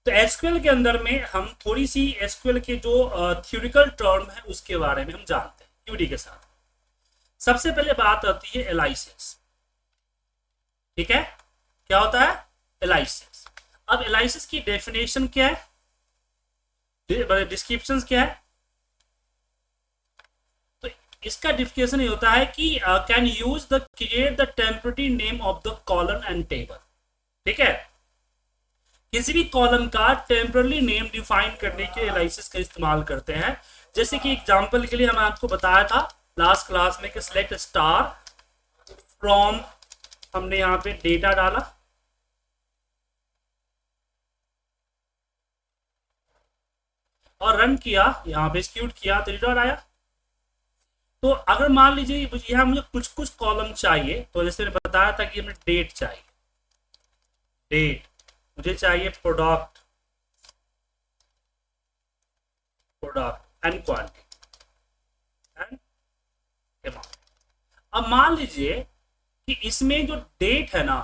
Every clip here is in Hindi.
तो एसक्यूएल के अंदर में हम थोड़ी सी एसक्यूएल के जो थ्योरिकल टर्म है उसके बारे में हम जानते हैं क्यूडी के साथ। सबसे पहले बात आती है एलाइसिस। ठीक है, क्या होता है एलाइसिस। अब एलाइसिस की डेफिनेशन क्या है, डिस्क्रिप्शन क्या है। तो इसका डिफिनेशन ये होता है कि can use the create the temporary name of the column and table. ठीक है, किसी भी कॉलम का टेम्पररी नेम डिफाइन करने के एनालिसिस का इस्तेमाल करते हैं। जैसे कि एग्जांपल के लिए हम आपको बताया था लास्ट क्लास में कि सिलेक्ट स्टार फ्रॉम, हमने यहाँ पे डेटा डाला और रन किया, यहाँ पे एक्सिक्यूट किया तो रिजल्ट आया। तो अगर मान लीजिए यहाँ मुझे कुछ कुछ कॉलम चाहिए, तो जैसे मैंने बताया था कि हमें डेट चाहिए, डेट मुझे चाहिए, product and quantity and amount. अब मान लीजिए कि इसमें जो डेट है ना,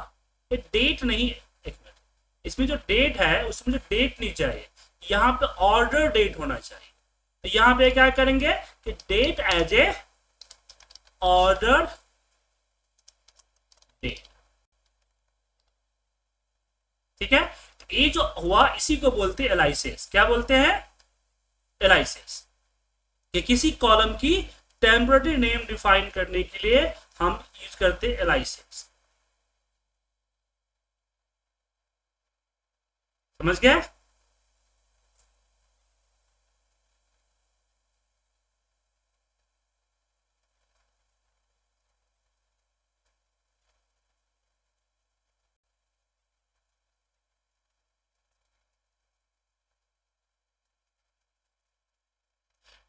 ये डेट नहीं, एक मिनट, इसमें जो डेट है उसमें जो डेट नहीं चाहिए, यहाँ पे ऑर्डर डेट होना चाहिए। तो यहाँ पे क्या करेंगे कि date as a order date. ठीक है, ये जो हुआ इसी को बोलते हैं एलाइसिस। क्या बोलते हैं एलाइसिस, कि किसी कॉलम की टेम्पररी नेम डिफाइन करने के लिए हम यूज करते हैं एलाइसिस। समझ गए।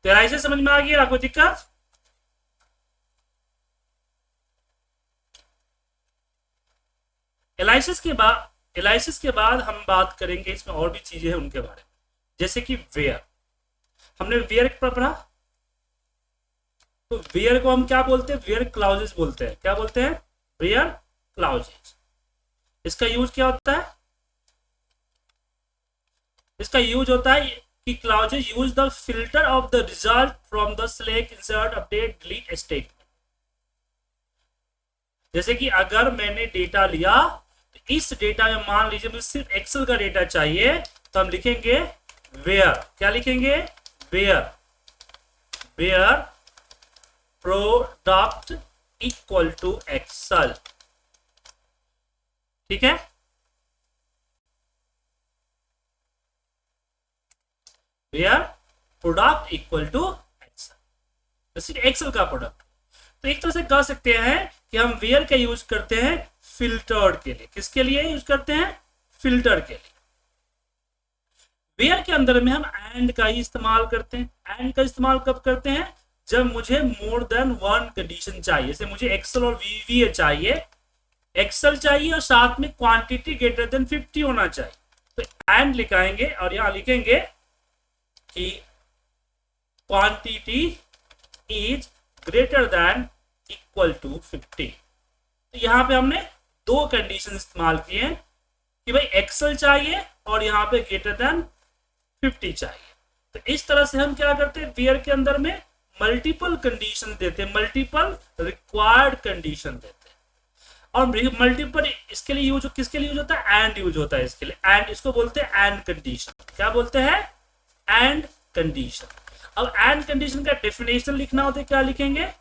तो एलाइसिस समझ में आ गया, कोई दिक्कत। एलाइसिस के बाद हम बात करेंगे इसमें और भी चीजें हैं उनके बारे में, जैसे कि वेयर। हमने वेयर पर पढ़ा, तो वेयर को हम क्या बोलते हैं, वेयर क्लाउजेस बोलते हैं। क्या बोलते हैं, वेयर क्लाउजेस। इसका यूज क्या होता है, इसका यूज होता है कि clauses use the filter of the result from the select insert update delete statement. जैसे कि अगर मैंने डेटा लिया, तो इस डेटा में मान लीजिए मुझे सिर्फ एक्सेल का डेटा चाहिए, तो हम लिखेंगे वेयर। क्या लिखेंगे, where, where product equal to Excel. ठीक है, where product equal to Excel, तो सिर्फ एक्सेल का प्रोडक्ट। तो एक तरह से कह सकते हैं कि हम वेयर का यूज करते हैं फिल्टर के लिए। किसके लिए यूज करते हैं, फिल्टर के लिए। वेयर के अंदर में हम एंड का ही इस्तेमाल करते हैं। एंड का इस्तेमाल कब करते हैं, जब मुझे मोर देन वन कंडीशन चाहिए। जैसे मुझे एक्सेल और वीवीए चाहिए, एक्सेल चाहिए और साथ में क्वांटिटी ग्रेटर देन 50 होना चाहिए, तो एंड लिखाएंगे और यहां लिखेंगे कि quantity is greater than equal to 50। तो यहां पे हमने दो कंडीशन इस्तेमाल किए हैं कि भाई एक्सेल चाहिए और यहां पे ग्रेटर देन 50 चाहिए। तो इस तरह से हम क्या करते हैं, वेयर के अंदर में मल्टीपल कंडीशन देते हैं, मल्टीपल रिक्वायर्ड कंडीशन देते हैं। और मल्टीपल इसके लिए यूज, किसके लिए यूज होता है, एंड यूज होता है इसके लिए। एंड, इसको बोलते हैं एंड कंडीशन। क्या बोलते हैं, एंड कंडीशन। अब एंड कंडीशन का डेफिनेशन लिखना होता है, क्या लिखेंगे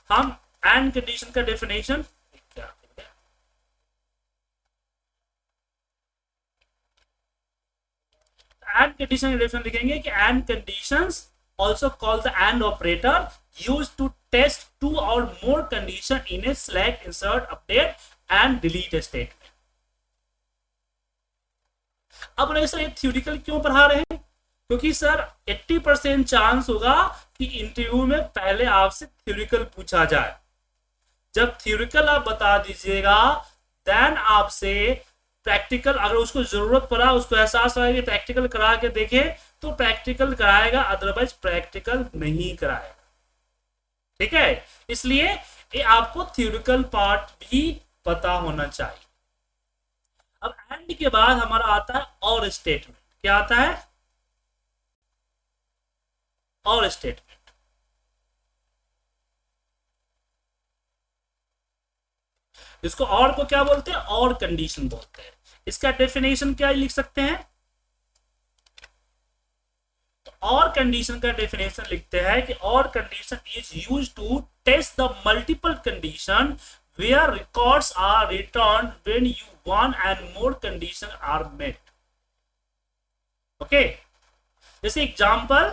हम, एंड कंडीशन का डेफिनेशन क्या, एंड कंडीशन का डेफिनेशन लिखेंगे कि and conditions also called the AND operator used to test two or more condition in a select, insert, update and delete statement. अब सर ये थ्योरिकल क्यों पढ़ा रहे हैं, क्योंकि सर 80% चांस होगा कि इंटरव्यू में पहले आपसे थ्योरिकल पूछा जाए। जब थ्योरिकल आप बता दीजिएगा, देन आपसे प्रैक्टिकल, अगर उसको जरूरत पड़ा, उसको एहसास रहा कि प्रैक्टिकल करा के देखे, तो प्रैक्टिकल कराएगा, अदरवाइज प्रैक्टिकल नहीं कराएगा। ठीक है, इसलिए ये आपको थ्योरिकल पार्ट भी पता होना चाहिए। अब एंड के बाद हमारा आता है और स्टेटमेंट। क्या आता है? और स्टेटमेंट। इसको और को क्या बोलते हैं? और कंडीशन बोलते हैं। इसका डेफिनेशन क्या लिख सकते हैं? तो और कंडीशन का डेफिनेशन लिखते हैं कि और condition is use to test the multiple condition where records are returned when you one and more condition are met. Okay, जैसे एग्जांपल,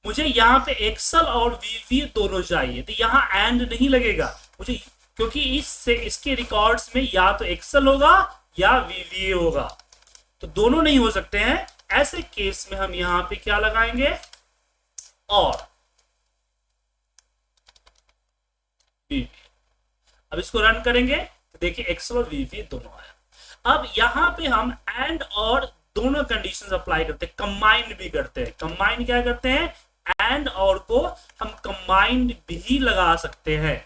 मुझे यहाँ पे एक्सेल और वीवी दोनों चाहिए, तो यहाँ एंड नहीं लगेगा मुझे, क्योंकि इससे इसके रिकॉर्ड्स में या तो एक्सेल होगा या वीवी होगा, तो दोनों नहीं हो सकते हैं। ऐसे केस में हम यहाँ पे क्या लगाएंगे? और वीवी। अब इसको रन करेंगे तो देखिए एक्सेल और वीवी दोनों आया। अब यहां पे हम एंड और दोनों कंडीशंस अप्लाई करते हैं, कंबाइंड भी करते हैं। कंबाइंड क्या करते हैं? एंड और को हम कंबाइंड भी लगा सकते हैं।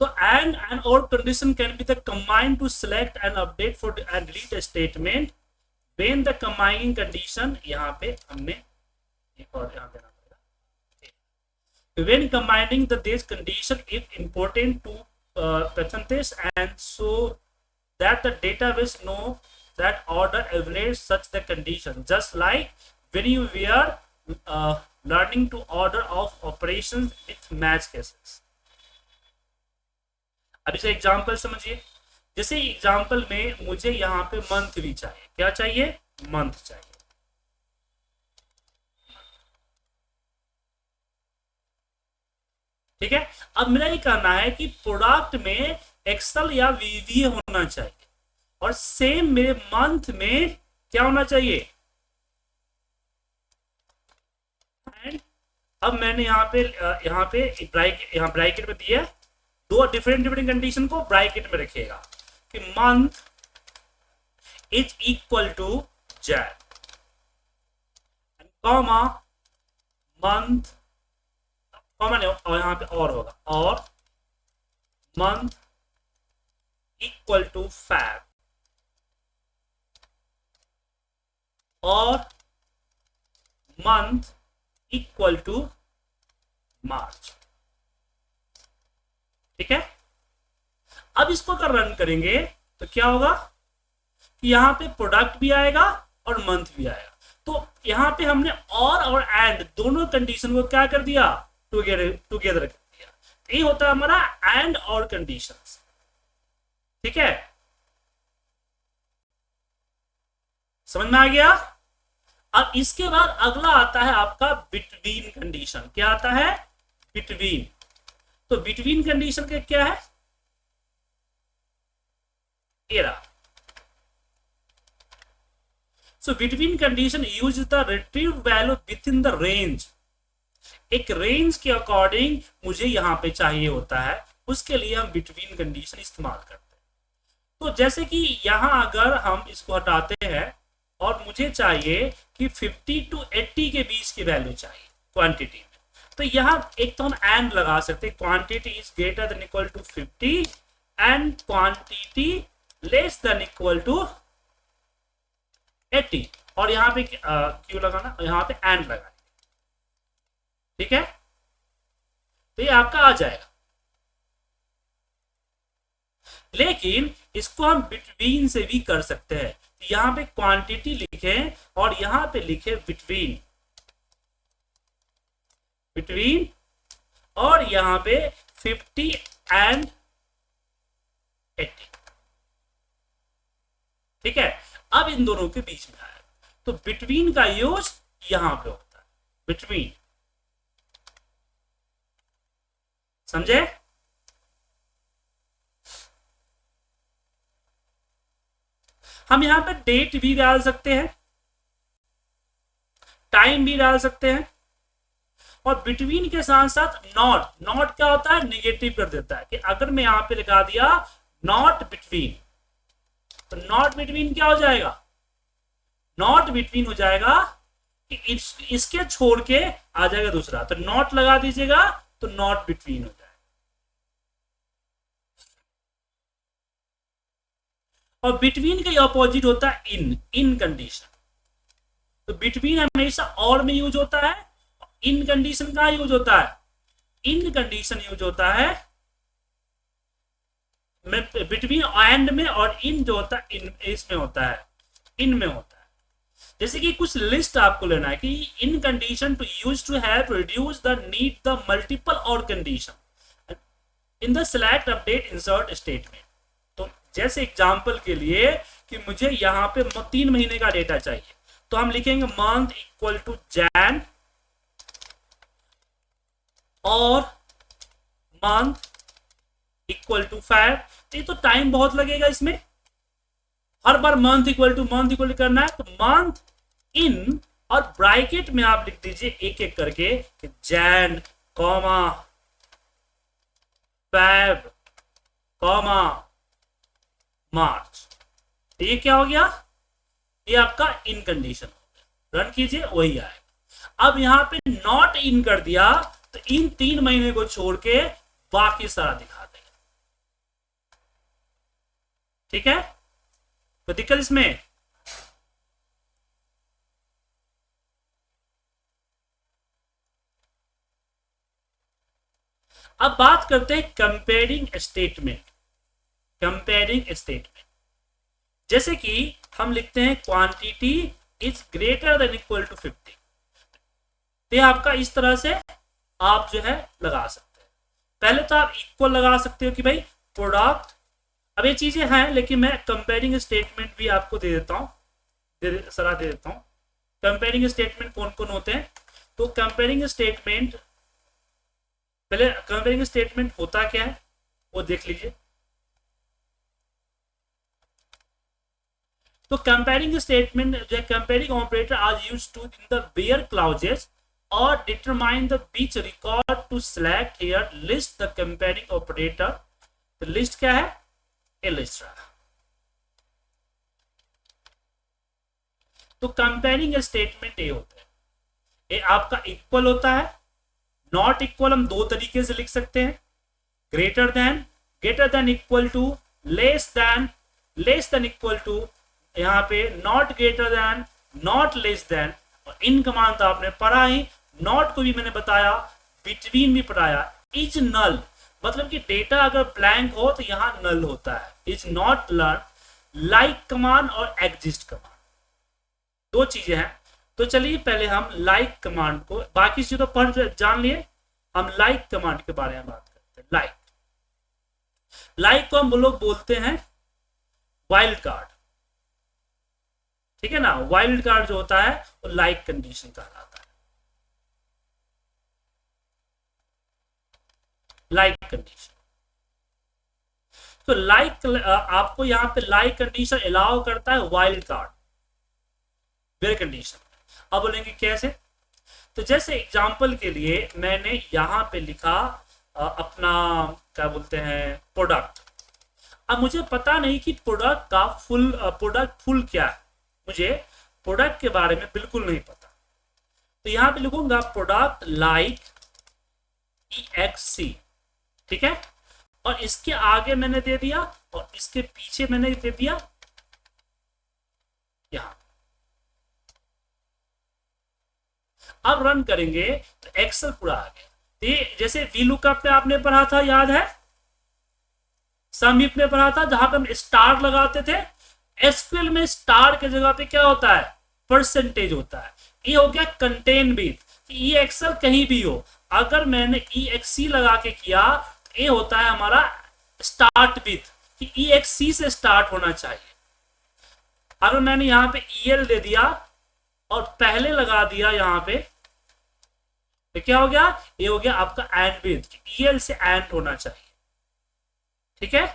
तो एंड और condition can be the combined to select and update for and delete a statement when the combining condition, यहाँ पे हमने एक और यहाँ देना पड़ेगा, when combining the this condition if important to percentage and so that the database know that order average such the condition, just like when you were learning to order of operations with match cases. अब इसे एग्जाम्पल समझिए। जैसे एग्जाम्पल में मुझे यहाँ पे मंथ भी चाहिए। क्या चाहिए? मंथ चाहिए। ठीक है, अब मेरा ये कहना है कि प्रोडक्ट में एक्सेल या वीवी होना चाहिए और सेम मेरे मंथ में क्या होना चाहिए? एंड अब मैंने यहाँ पे ब्रैकेट में दिया दो डिफरेंट कंडीशन को ब्रैकेट में रखिएगा कि month is equal to Jan, comma month, comma नहीं, और यहां पे और होगा, और मंथ इक्वल टू फैब, और मंथ इक्वल टू मार्च। ठीक है, अब इसको अगर रन करेंगे तो क्या होगा कि यहां पे प्रोडक्ट भी आएगा और मंथ भी आएगा। तो यहां पे हमने और एंड दोनों कंडीशन को क्या कर दिया? टुगेदर कर दिया। ये होता है हमारा एंड और कंडीशंस। ठीक है, समझ में आ गया? अब इसके बाद अगला आता है आपका बिटवीन कंडीशन। क्या आता है? बिटवीन। तो बिटवीन कंडीशन का क्या है? Era. So between condition use the retrieve value within the range। एक रेंज के अकॉर्डिंग मुझे यहां पे चाहिए होता है, उसके लिए हम बिटवीन कंडीशन इस्तेमाल करते हैं। तो जैसे कि यहां अगर हम इसको हटाते हैं और मुझे चाहिए कि 50 to 80 के बीच की वैल्यू चाहिए क्वांटिटी में, तो यहां एक तो हम एंड लगा सकते हैं, quantity is greater than equal to 50 and quantity less than equal to 80, और यहां पे क्यों लगाना? यहां पे एंड लगाना। ठीक है, तो ये आपका आ जाएगा। लेकिन इसको हम बिटवीन से भी कर सकते हैं। यहां पे क्वांटिटी लिखे और यहां पे लिखे बिटवीन, बिटवीन, और यहां पे 50 एंड 80। ठीक है, अब इन दोनों के बीच में आया तो बिटवीन का यूज यहां पे होता है, बिटवीन। समझे? हम यहां पे डेट भी डाल सकते हैं, टाइम भी डाल सकते हैं, और बिटवीन के साथ साथ नॉट। नॉट क्या होता है? निगेटिव कर देता है कि अगर मैं यहां पे लिखा दिया नॉट बिटवीन, तो नॉट बिटवीन क्या हो जाएगा? नॉट बिटवीन हो जाएगा कि इसके छोड़ के आ जाएगा दूसरा, तो नॉट लगा दीजिएगा तो नॉट बिटवीन हो जाएगा। और बिटवीन का ऑपोजिट होता है इन कंडीशन। तो बिटवीन हमेशा और में यूज होता है, इन कंडीशन कहां यूज होता है, इन कंडीशन यूज होता है बिटवीन एंड में, और इन जो होता है इन इसमें होता है, इन में होता है। जैसे कि कुछ लिस्ट आपको लेना है कि in condition to use to have reduce the need the multiple or condition in the select update insert statement. तो जैसे एग्जांपल के लिए कि मुझे यहाँ पे 3 महीने का डेटा चाहिए, तो हम लिखेंगे मंथ इक्वल टू जैन और मंथ इक्वल टू फेब। ये तो टाइम बहुत लगेगा इसमें, हर बार मंथ इक्वल टू करना है। तो मंथ इन और ब्रैकेट में आप लिख दीजिए एक एक करके जैन कॉमा फेब कॉमा मार्च। तो ये क्या हो गया, ये आपका इन कंडीशन हो गया। रन कीजिए, वही आएगा। अब यहां पे नॉट इन कर दिया तो इन 3 महीने को छोड़ के बाकी सारा दिखा देगा। ठीक है, तो दिक्कत इसमें अब बात करते हैं कंपेयरिंग स्टेटमेंट। कंपेयरिंग स्टेटमेंट जैसे कि हम लिखते हैं quantity is greater than equal to 50। तो आपका इस तरह से आप जो है लगा सकते हैं। पहले तो आप इक्वल लगा सकते हो कि भाई प्रोडक्ट, अब ये चीजें हैं लेकिन मैं कंपेयरिंग स्टेटमेंट भी आपको दे देता हूं, सलाह दे देता हूं। कंपेयरिंग स्टेटमेंट कौन कौन होते हैं, तो कंपेयरिंग स्टेटमेंट, पहले कंपेयरिंग स्टेटमेंट होता क्या है वो देख लीजिए। तो कंपेयरिंग स्टेटमेंट जो है, comparing operator are used to in the where clauses और determine the which record to select here list the comparing operator. तो लिस्ट क्या है, ए लिस्ट रहा। तो कंपेयरिंग स्टेटमेंट ये होता है, ये आपका इक्वल होता है। नॉट इक्वल हम 2 तरीके से लिख सकते हैं, greater than equal to, less than equal to, यहाँ पे not greater than, not less than. और इन कमांड तो आपने पढ़ा ही, नॉट को भी मैंने बताया, बिटवीन भी पढ़ाया। इज नल मतलब कि डेटा अगर ब्लैंक हो तो यहां नल होता है, is not learn. Like command और एग्जिस्ट कमांड 2 चीजें हैं। तो चलिए पहले हम लाइक कमांड को, बाकी चीजें तो पढ़ जान लिए, हम लाइक कमांड के बारे में बात करते हैं। लाइक को हम लोग बोलते हैं वाइल्ड कार्ड। ठीक है ना, वाइल्ड कार्ड जो होता है वो लाइक कंडीशन कहलाता है। लाइक कंडीशन, तो लाइक आपको यहां पे लाइक कंडीशन अलाउ करता है वाइल्ड कार्ड वेयर कंडीशन। अब बोलेंगे कैसे, तो जैसे एग्जांपल के लिए मैंने यहां पे लिखा अपना क्या बोलते हैं प्रोडक्ट। अब मुझे पता नहीं कि प्रोडक्ट का प्रोडक्ट फुल क्या है, मुझे प्रोडक्ट के बारे में बिल्कुल नहीं पता। तो यहां पे लिखूंगा प्रोडक्ट लाइक EXC। ठीक है, और इसके आगे मैंने दे दिया और इसके पीछे मैंने दे दिया यहां। अब रन करेंगे तो एक्सेल पूरा आ गया। तो ये जैसे VLOOKUP पे आपने पढ़ा था, याद है, सम इफ में पढ़ा था, जहां पे हम स्टार लगाते थे। SQL में स्टार के जगह पे क्या होता है, परसेंटेज होता है। ये हो गया कंटेन विथ, ये एक्सेल कहीं भी हो, अगर मैंने EXC लगा के किया तो ये होता है हमारा स्टार्ट विथ, कि EXC से स्टार्ट होना चाहिए। अगर मैंने यहाँ पे EL दे दिया और पहले लगा दिया यहाँ पे, तो क्या हो गया, ये हो गया आपका एंड विथ, EL से एंड होना चाहिए। ठीक है,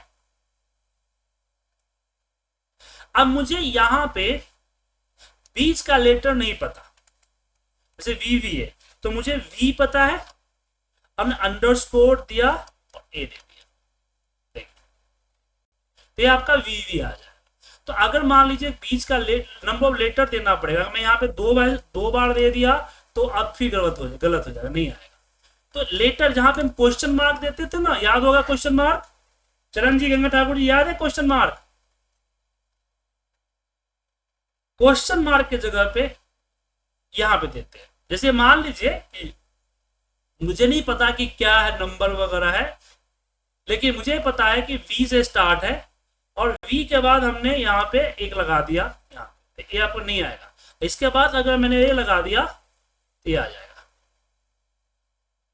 अब मुझे यहां पे बीच का लेटर नहीं पता, जैसे VV है तो मुझे V पता है, हमने अंडरस्कोर दिया और A दे दिया, तो ये आपका VV आ जाए। तो अगर मान लीजिए बीच का नंबर ऑफ लेटर देना पड़ेगा, मैं यहाँ पे दो बार दे दिया तो अब फिर गलत हो जाएगा, नहीं आएगा। तो लेटर जहां पे हम क्वेश्चन मार्क देते थे ना, याद होगा क्वेश्चन मार्क, चरण जी गंगा ठाकुर जी याद है क्वेश्चन मार्क? क्वेश्चन मार्क के जगह पे यहां पे देते हैं। जैसे मान लीजिए कि मुझे नहीं पता कि क्या है नंबर वगैरह है, लेकिन मुझे पता है कि वी से स्टार्ट है और वी के बाद हमने यहाँ पे एक लगा दिया, यहाँ पे ये आपको नहीं आएगा। इसके बाद अगर मैंने ये लगा दिया तो ये आ जाएगा।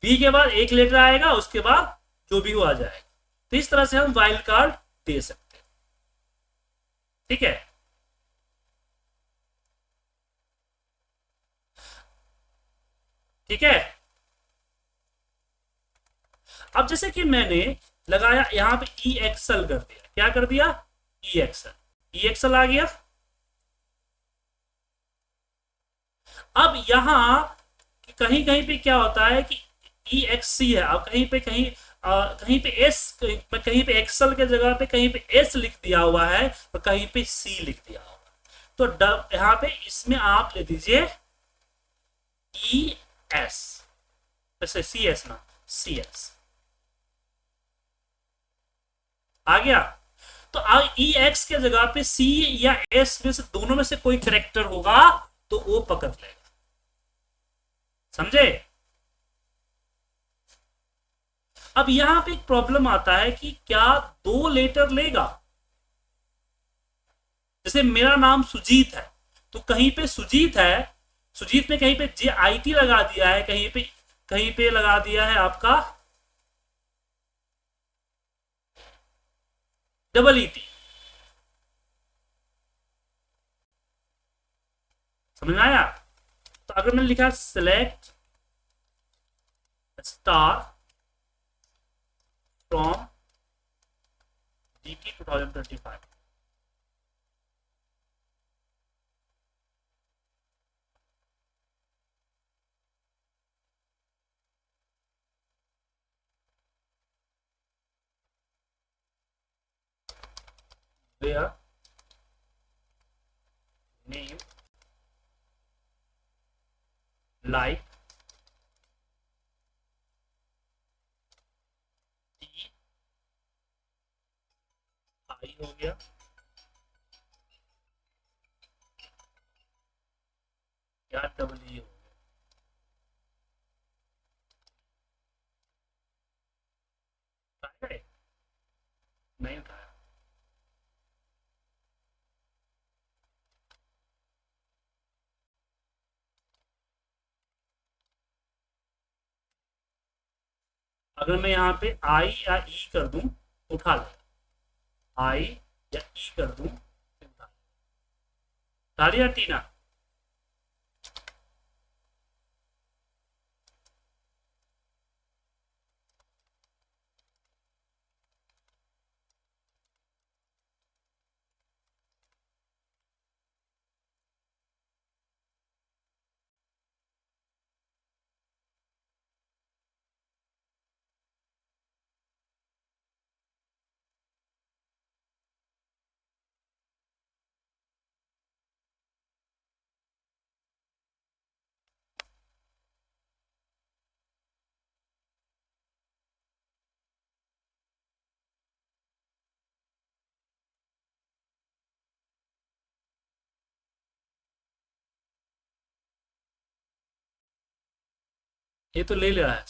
वी के बाद एक लेटर आएगा, उसके बाद जो भी हो आ जाएगा। तो इस तरह से हम वाइल्ड कार्ड दे सकते हैं। ठीक है, ठीक है। अब जैसे कि मैंने लगाया यहाँ पे ई एक्सल कर दिया, क्या कर दिया? ई एक्सल, ई एक्सल आ गया। अब यहां कहीं कहीं पे क्या होता है कि ई एक्स सी है, अब कहीं पे एस, कहीं पे एक्सल के जगह पे कहीं पे एस लिख दिया हुआ है और कहीं पे सी लिख दिया हुआ है। तो यहाँ पे इसमें आप ले दीजिए ई एस, वैसे सी एस ना, सी एस आ गया। तो ई एक्स के जगह पे सी या एस में से दोनों में से कोई करेक्टर होगा तो वो पकड़ लेगा, समझे? अब यहां पे एक प्रॉब्लम आता है कि क्या दो लेटर लेगा? जैसे मेरा नाम सुजीत है, तो कहीं पे सुजीत है, सुजीत में कहीं पे जे आई टी लगा दिया है, कहीं पे लगा दिया है आपका डबल ई टी। समझ में आया? तो अगर मैंने लिखा select star from GT 2025, where name like T I हो गया, या डबल ई हो गया, नहीं उठाया। अगर मैं यहाँ पे आई या ई कर दूं तो उठा ले, आई या ई कर दूं तो उठा लिया टीना। ये तो ले रहा है।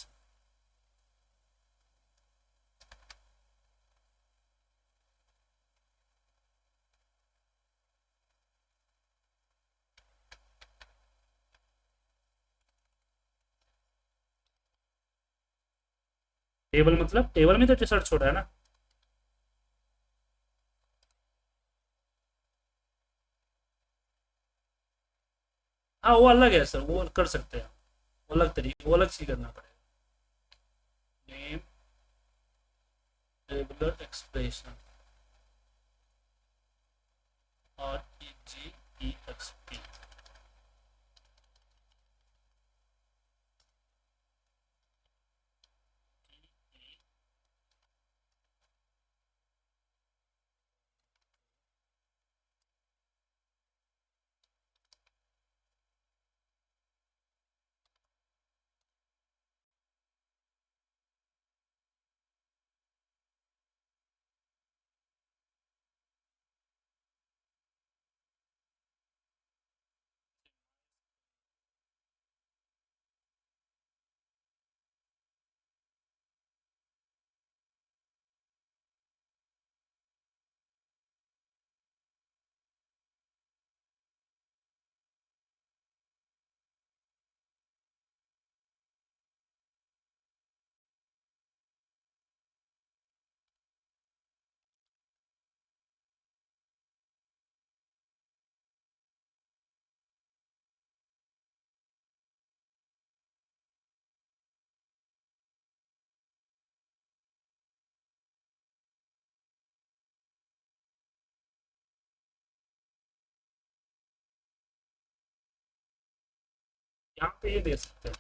टेबल मतलब टेबल में तो टी शर्ट छोड़ा है ना। हाँ वो अलग है सर, वो कर सकते हैं, वो अलग तरीके, वो अलग चीज करना पड़ेगा। नेम टेबुलर एक्सप्रेशन और ई जी ई एक्स पी, यहाँ पे ये दे सकते हैं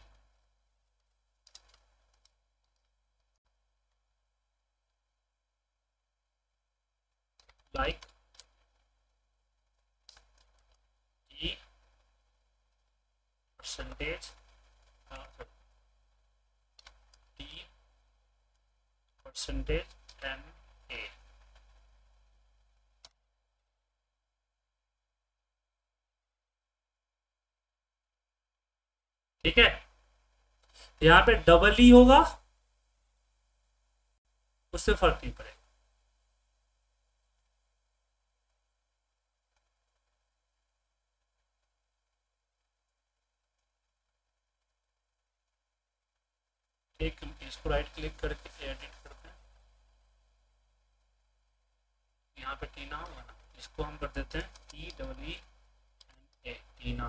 like E percentage D percentage N A. ठीक है, यहाँ पे डबल ई होगा, उससे फर्क नहीं पड़ेगा। एक इसको राइट क्लिक करके एडिट करते हैं, यहाँ पे टीना होगा ना, इसको हम कर देते हैं T double E N A, Tina.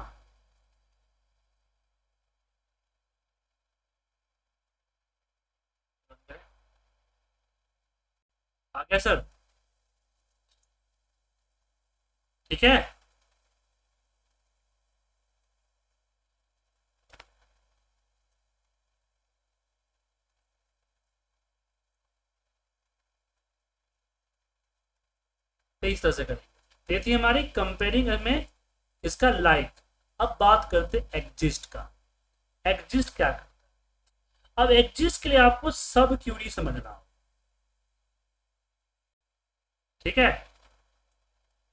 आ गया सर? ठीक है, तो इस तरह से करेंगे। ये थी हमारी कंपेयरिंग में इसका लाइक। अब बात करते एग्जिस्ट का। एग्जिस्ट क्या करता है? अब एग्जिस्ट के लिए आपको सब क्यूरी समझना हो। ठीक है,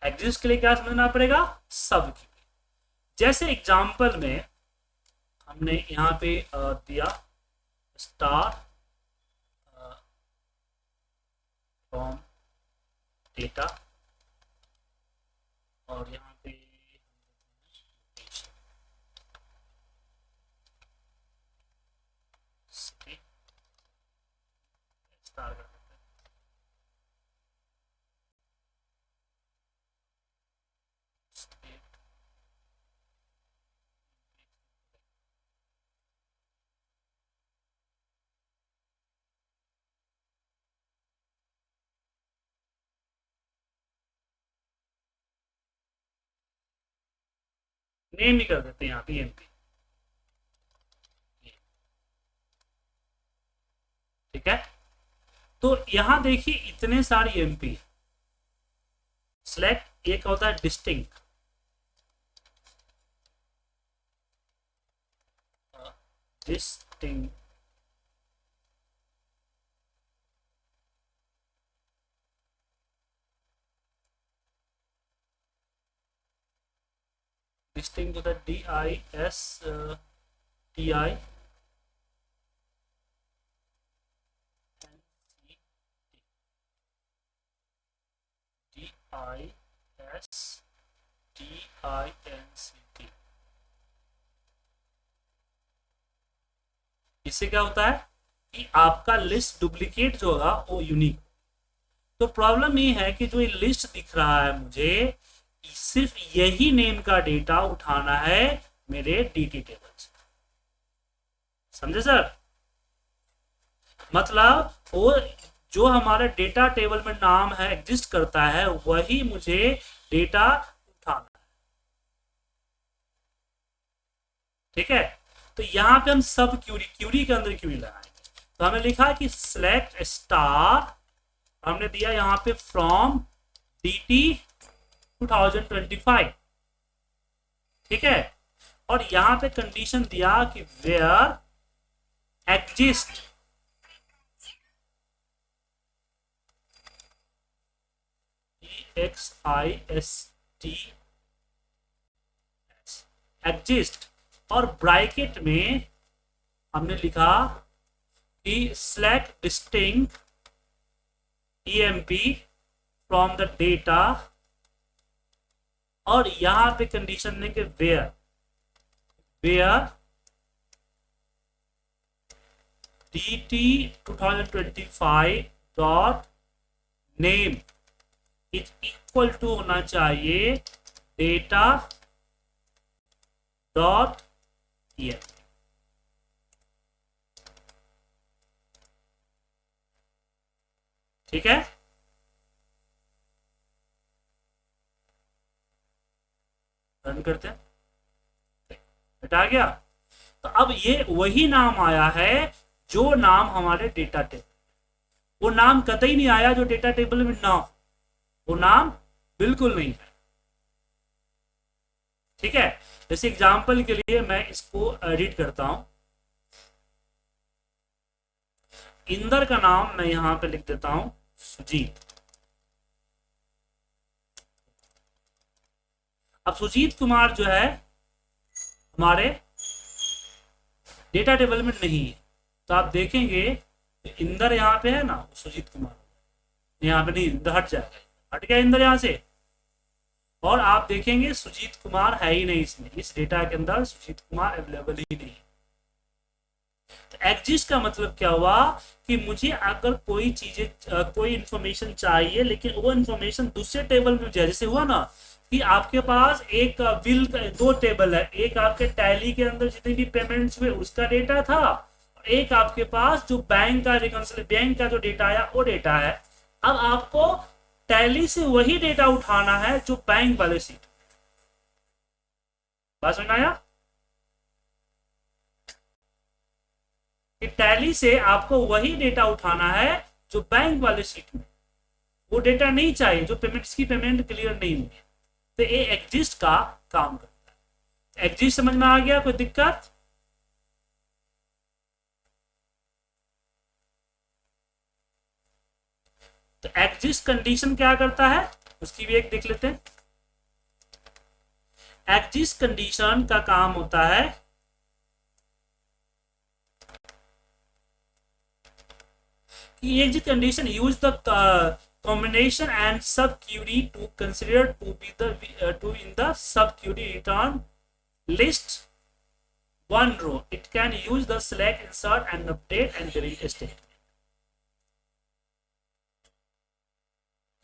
एग्जिस्ट के लिए क्या समझना पड़ेगा? सब क्यूरी। जैसे एग्जांपल में हमने यहाँ पे दिया स्टार फ्रॉम डेटा, और यहाँ पे सिटी स्टार कर देते हैं। नेम ही कर देते हैं यहाँ पे एमपी। ठीक है, तो यहां देखिए इतने सारी एमपी। सिलेक्ट एक होता है डिस्टिंक्ट, डिस्टिंक्ट डिस्टिंक्ट होता है D I S T I D I S T I N C T. इससे क्या होता है कि आपका लिस्ट डुप्लीकेट जो होगा वो यूनिक। तो प्रॉब्लम ये है कि जो ये लिस्ट दिख रहा है मुझे, सिर्फ यही नेम का डेटा उठाना है मेरे डीटी टेबल से। समझे सर? मतलब वो जो हमारे डेटा टेबल में नाम है एग्जिस्ट करता है, वही मुझे डेटा उठाना है। ठीक है, तो यहां पे हम सब क्यूरी, क्यूरी के अंदर क्यूरी लगाएंगे। तो हमने लिखा कि सिलेक्ट स्टार, हमने दिया यहां पे फ्रॉम dt 2025। ठीक है, और यहां पे कंडीशन दिया कि वेयर एग्जिस्ट EXIST एग्जिस्ट, और ब्रैकेट में हमने लिखा कि select distinct EMP from the data, और यहां पे कंडीशन देंगे where DT 2025 dot name is equal to होना चाहिए डेटा डॉट EMP। ठीक है, रन करते हैं, हटा गया। तो अब ये वही नाम आया है जो नाम हमारे डेटा टेबल, वो नाम कतई नहीं आया जो डेटा टेबल में ना हो, वो नाम बिल्कुल नहीं है। ठीक है, जैसे एग्जांपल के लिए मैं इसको एडिट करता हूं, इंदर का नाम मैं यहां पे लिख देता हूं सुजीत। अब सुजीत कुमार जो है हमारे डेटा टेबल में नहीं है, तो आप देखेंगे इंदर यहाँ पे है ना, सुजीत कुमार यहाँ पे नहीं, इंदर हट जाएगा, हट गया इंदर यहाँ से, और आप देखेंगे सुजीत कुमार है ही नहीं इसमें, इस डेटा के अंदर सुजीत कुमार अवेलेबल ही नहीं। तो एग्जिस्ट का मतलब क्या हुआ कि मुझे अगर कोई चीजें कोई इंफॉर्मेशन चाहिए लेकिन वो इंफॉर्मेशन दूसरे टेबल में जाए, जैसे हुआ ना कि आपके पास एक बिल का दो टेबल है, एक आपके टैली के अंदर जितने भी पेमेंट्स हुए उसका डेटा था, और एक आपके पास जो बैंक का बैंक का जो डेटा आया वो डेटा है। अब आपको टैली से वही डेटा उठाना है जो बैंक वाले सीट। बात समझ आया कि टैली से आपको वही डेटा उठाना है जो बैंक वाले सीट में, वो डेटा नहीं चाहिए जो पेमेंट्स की पेमेंट क्लियर नहीं हुई है। तो ये एग्जिस्ट का काम करता है। एग्जिस्ट समझ में आ गया, कोई दिक्कत? तो एग्जिस्ट कंडीशन क्या करता है उसकी भी एक देख लेते हैं। एग्जिस्ट कंडीशन का काम होता है कि exist condition use the combination and sub query to consider to be the to in the sub query return list one row. It can use the select, insert and update and delete statement.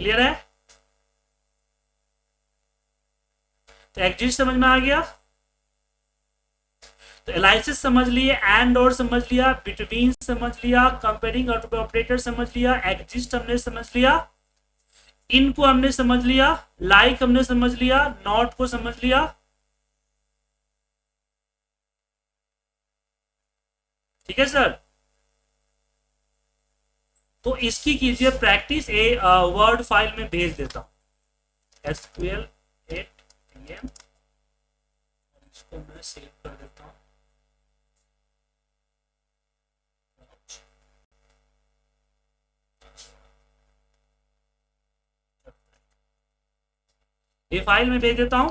Clear है? तो एग्जिस्ट समझ में आ गया, तो एलाइसिस समझ लिए, एंड और समझ लिया, बिटवीन समझ लिया, कंपेयरिंग ऑपरेटर समझ लिया, एग्जिस्ट हमने समझ लिया, इनको हमने समझ लिया, लाइक हमने समझ लिया, नॉट को समझ लिया। ठीक है सर, तो इसकी कीजिए प्रैक्टिस, वर्ड फाइल में भेज देता हूं SQL 8 PM, इसको मैं सेव कर देता हूं। ये फाइल में भेज देता हूं।